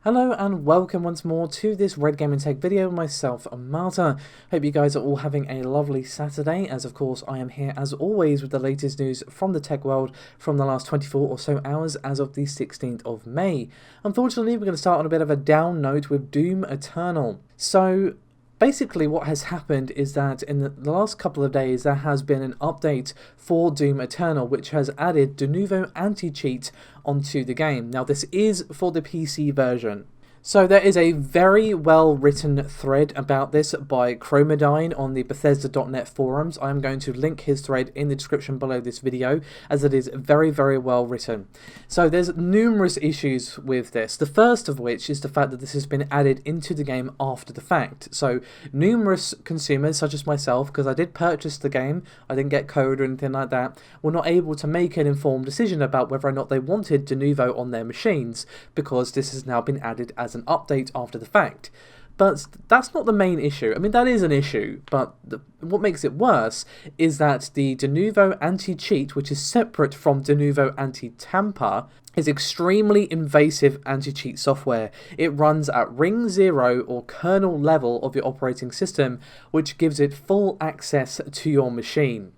Hello and welcome once more to this Red Gaming Tech video with myself, Marta. Hope you guys are all having a lovely Saturday, as of course I am here as always with the latest news from the tech world from the last 24 or so hours as of the 16th of May. Unfortunately, we're going to start on a bit of a down note with Doom Eternal. So basically what has happened is that in the last couple of days there has been an update for Doom Eternal which has added Denuvo Anti-Cheat onto the game. Now this is for the PC version. So there is a very well written thread about this by Chromadine on the Bethesda.net forums. I am going to link his thread in the description below this video as it is very well written. So there's numerous issues with this. The first of which is the fact that this has been added into the game after the fact. So numerous consumers such as myself, because I did purchase the game, I didn't get code or anything like that, were not able to make an informed decision about whether or not they wanted Denuvo on their machines because this has now been added as an update after the fact. But that's not the main issue. I mean, that is an issue, but what makes it worse is that the Denuvo Anti-Cheat, which is separate from Denuvo Anti-Tamper, is extremely invasive anti-cheat software. It runs at ring 0 or kernel level of your operating system, which gives it full access to your machine.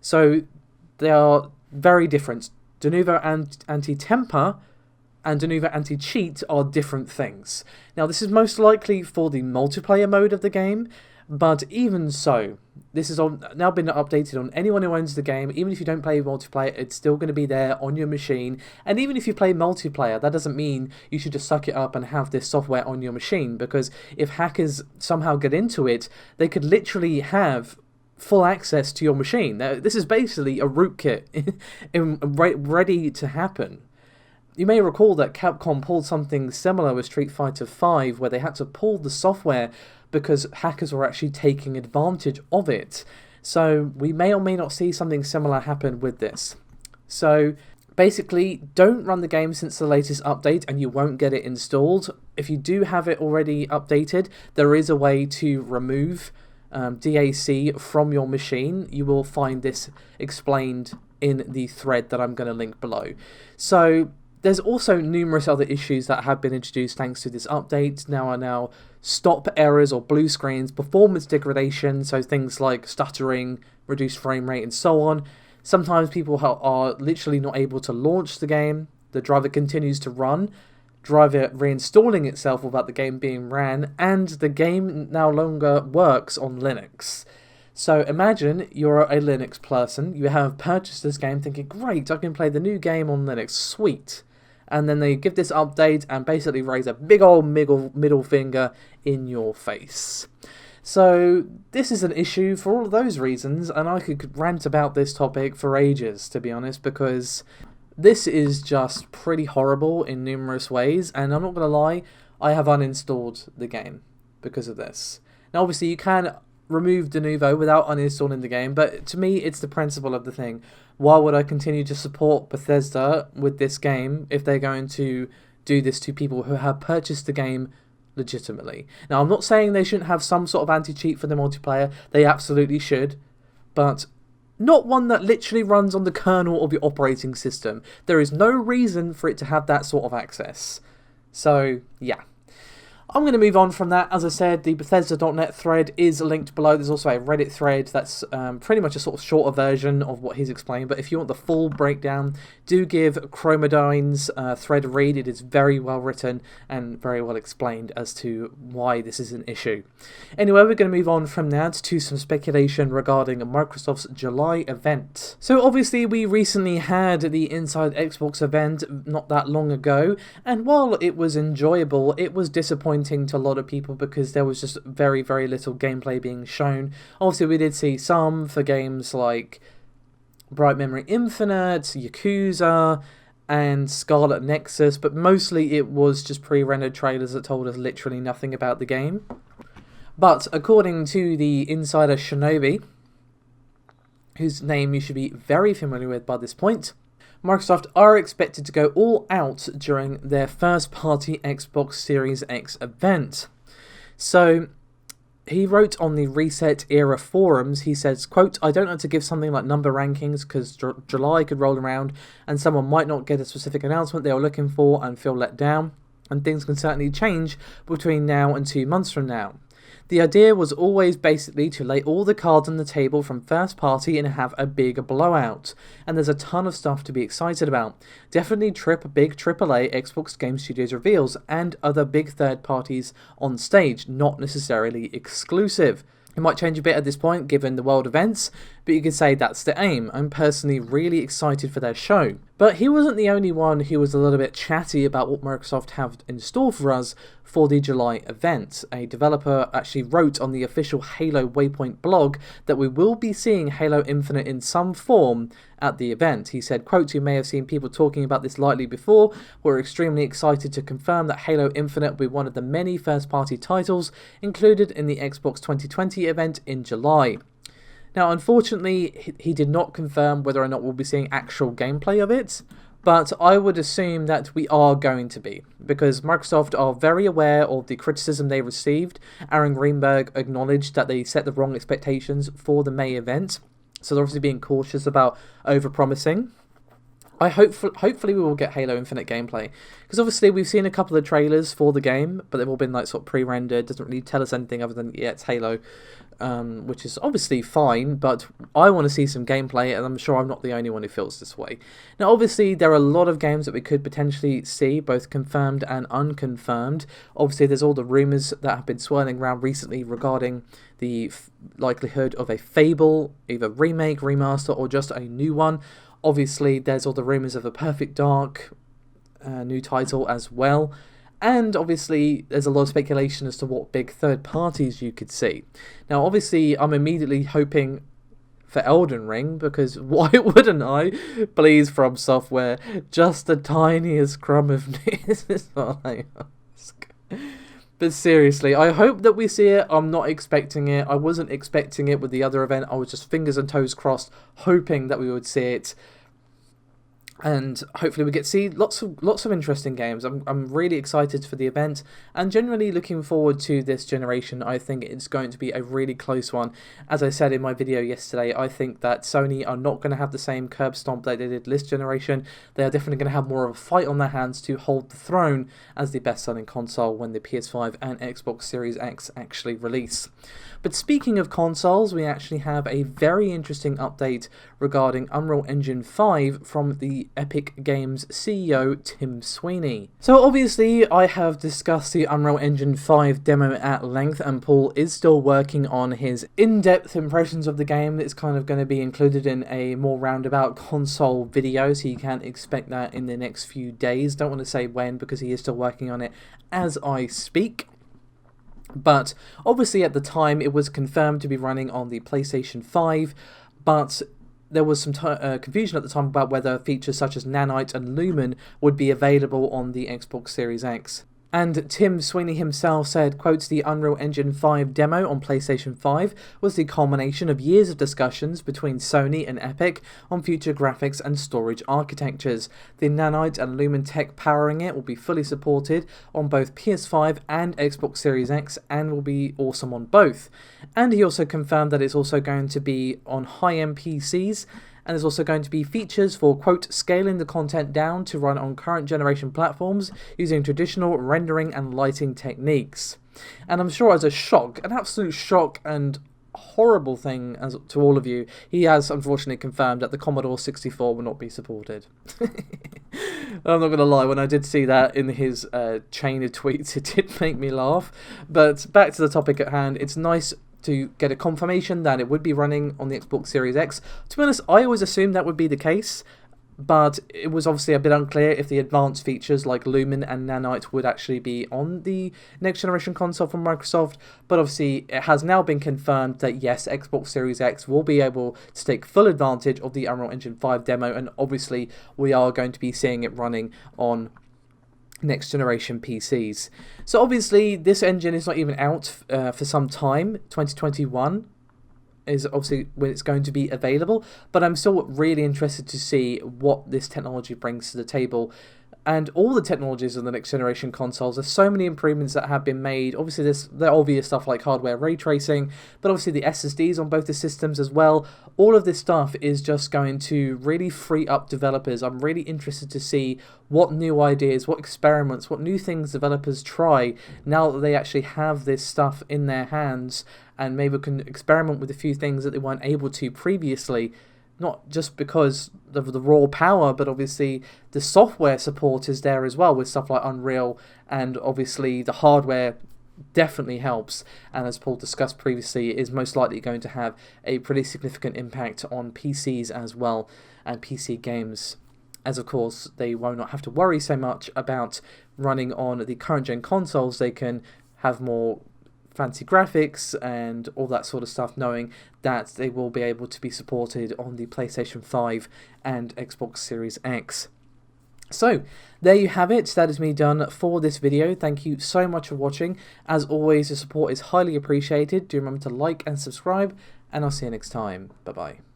So they are very different. Denuvo Anti-Tamper and Denuvo Anti-Cheat are different things. Now this is most likely for the multiplayer mode of the game, but even so, this has now been updated on anyone who owns the game. Even if you don't play multiplayer, it's still going to be there on your machine. And even if you play multiplayer, that doesn't mean you should just suck it up and have this software on your machine, because if hackers somehow get into it, they could literally have full access to your machine. Now, this is basically a rootkit ready to happen. You may recall that Capcom pulled something similar with Street Fighter V, where they had to pull the software because hackers were actually taking advantage of it. So we may or may not see something similar happen with this. So basically, don't run the game since the latest update and you won't get it installed. If you do have it already updated, there is a way to remove DAC from your machine. You will find this explained in the thread that I'm going to link below. So there's also numerous other issues that have been introduced thanks to this update. Now stop errors or blue screens, performance degradation, so things like stuttering, reduced frame rate and so on. Sometimes people are literally not able to launch the game. The driver continues to run, driver reinstalling itself without the game being ran, and the game no longer works on Linux. So imagine you're a Linux person, you have purchased this game thinking, great, I can play the new game on Linux, sweet. And then they give this update and basically raise a big old middle finger in your face. So this is an issue for all of those reasons, and I could rant about this topic for ages, to be honest, because this is just pretty horrible in numerous ways, and I'm not going to lie, I have uninstalled the game because of this. Now obviously you can remove Denuvo without uninstalling the game, but to me it's the principle of the thing. Why would I continue to support Bethesda with this game if they're going to do this to people who have purchased the game legitimately? Now I'm not saying they shouldn't have some sort of anti-cheat for the multiplayer, they absolutely should, but not one that literally runs on the kernel of your operating system. There is no reason for it to have that sort of access. So yeah. I'm going to move on from that. As I said, the Bethesda.net thread is linked below. There's also a Reddit thread that's pretty much a sort of shorter version of what he's explained. But if you want the full breakdown, do give Chromadine's thread a read. It is very well written and very well explained as to why this is an issue. Anyway, we're going to move on from that to some speculation regarding Microsoft's July event. So obviously we recently had the Inside Xbox event not that long ago. And while it was enjoyable, it was disappointing to a lot of people because there was just very little gameplay being shown. Obviously we did see some for games like Bright Memory Infinite, Yakuza and Scarlet Nexus, but mostly it was just pre-rendered trailers that told us literally nothing about the game. But according to the insider Shinobi, whose name you should be very familiar with by this point, Microsoft are expected to go all out during their first-party Xbox Series X event. So he wrote on the Reset Era forums, he says, quote, I don't like to give something like number rankings because July could roll around and someone might not get a specific announcement they were looking for and feel let down. and things can certainly change between now and 2 months from now. The idea was always basically to lay all the cards on the table from first party and have a big blowout. And there's a ton of stuff to be excited about. Definitely big AAA Xbox Game Studios reveals and other big third parties on stage, not necessarily exclusive. It might change a bit at this point given the world events, but you could say that's the aim. I'm personally really excited for their show. But he wasn't the only one who was a little bit chatty about what Microsoft have in store for us for the July event. A developer actually wrote on the official Halo Waypoint blog that we will be seeing Halo Infinite in some form at the event. He said, quote, "You may have seen people talking about this lightly before. We're extremely excited to confirm that Halo Infinite will be one of the many first-party titles included in the Xbox 2020 event in July." Now, unfortunately, he did not confirm whether or not we'll be seeing actual gameplay of it, but I would assume that we are going to be, because Microsoft are very aware of the criticism they received. Aaron Greenberg acknowledged that they set the wrong expectations for the May event, so they're obviously being cautious about over-promising. Hopefully we will get Halo Infinite gameplay, because obviously we've seen a couple of trailers for the game, but they've all been like sort of pre-rendered. Doesn't really tell us anything other than yeah, it's Halo, which is obviously fine, but I want to see some gameplay, and I'm sure I'm not the only one who feels this way. Now obviously there are a lot of games that we could potentially see, both confirmed and unconfirmed. Obviously there's all the rumours that have been swirling around recently regarding the likelihood of a Fable, either remake, remaster, or just a new one. Obviously, there's all the rumours of a Perfect Dark new title as well. And obviously, there's a lot of speculation as to what big third parties you could see. Now, obviously, I'm immediately hoping for Elden Ring, because why wouldn't I? Please, From Software, just the tiniest crumb of news is all I ask. But seriously, I hope that we see it. I'm not expecting it. I wasn't expecting it with the other event. I was just fingers and toes crossed, hoping that we would see it. And hopefully we get to see lots of interesting games. I'm really excited for the event, and generally looking forward to this generation. I think it's going to be a really close one. As I said in my video yesterday, I think that Sony are not going to have the same curb stomp that they did this generation. They are definitely going to have more of a fight on their hands to hold the throne as the best-selling console when the PS5 and Xbox Series X actually release. But speaking of consoles, we actually have a very interesting update regarding Unreal Engine 5 from the Epic Games CEO Tim Sweeney. So obviously I have discussed the Unreal Engine 5 demo at length, and Paul is still working on his in-depth impressions of the game that's kind of going to be included in a more roundabout console video, so you can expect that in the next few days. Don't want to say when, because he is still working on it as I speak. But obviously at the time it was confirmed to be running on the PlayStation 5, but there was some confusion at the time about whether features such as Nanite and Lumen would be available on the Xbox Series X. And Tim Sweeney himself said, quote, "The Unreal Engine 5 demo on PlayStation 5 was the culmination of years of discussions between Sony and Epic on future graphics and storage architectures. The Nanite and Lumen tech powering it will be fully supported on both PS5 and Xbox Series X and will be awesome on both." And he also confirmed that it's also going to be on high-end PCs, and there's also going to be features for, quote, "scaling the content down to run on current generation platforms using traditional rendering and lighting techniques." And I'm sure as a shock, an absolute shock and horrible thing as to all of you, he has unfortunately confirmed that the Commodore 64 will not be supported. I'm not going to lie, when I did see that in his chain of tweets, it did make me laugh. But back to the topic at hand, it's nice to get a confirmation that it would be running on the Xbox Series X. To be honest, I always assumed that would be the case, but it was obviously a bit unclear if the advanced features like Lumen and Nanite would actually be on the next generation console from Microsoft. But obviously it has now been confirmed that yes, Xbox Series X will be able to take full advantage of the Unreal Engine 5 demo, and obviously we are going to be seeing it running on next generation PCs. So obviously this engine is not even out for some time. 2021 is obviously when it's going to be available, but I'm still really interested to see what this technology brings to the table. and all the technologies of the next generation consoles. There's so many improvements that have been made. Obviously, there's the obvious stuff like hardware ray tracing, but obviously the SSDs on both the systems as well. All of this stuff is just going to really free up developers. I'm really interested to see what new ideas, what experiments, what new things developers try now that they actually have this stuff in their hands, and maybe can experiment with a few things that they weren't able to previously. Not just because of the raw power, but obviously the software support is there as well with stuff like Unreal, and obviously the hardware definitely helps, and as Paul discussed previously, is most likely going to have a pretty significant impact on PCs as well, and PC games, as of course they won't not have to worry so much about running on the current gen consoles. They can have more fancy graphics and all that sort of stuff, knowing that they will be able to be supported on the PlayStation 5 and Xbox Series X. So there you have it. That is me done for this video. Thank you so much for watching. As always, the support is highly appreciated. Do remember to like and subscribe, and I'll see you next time. Bye bye.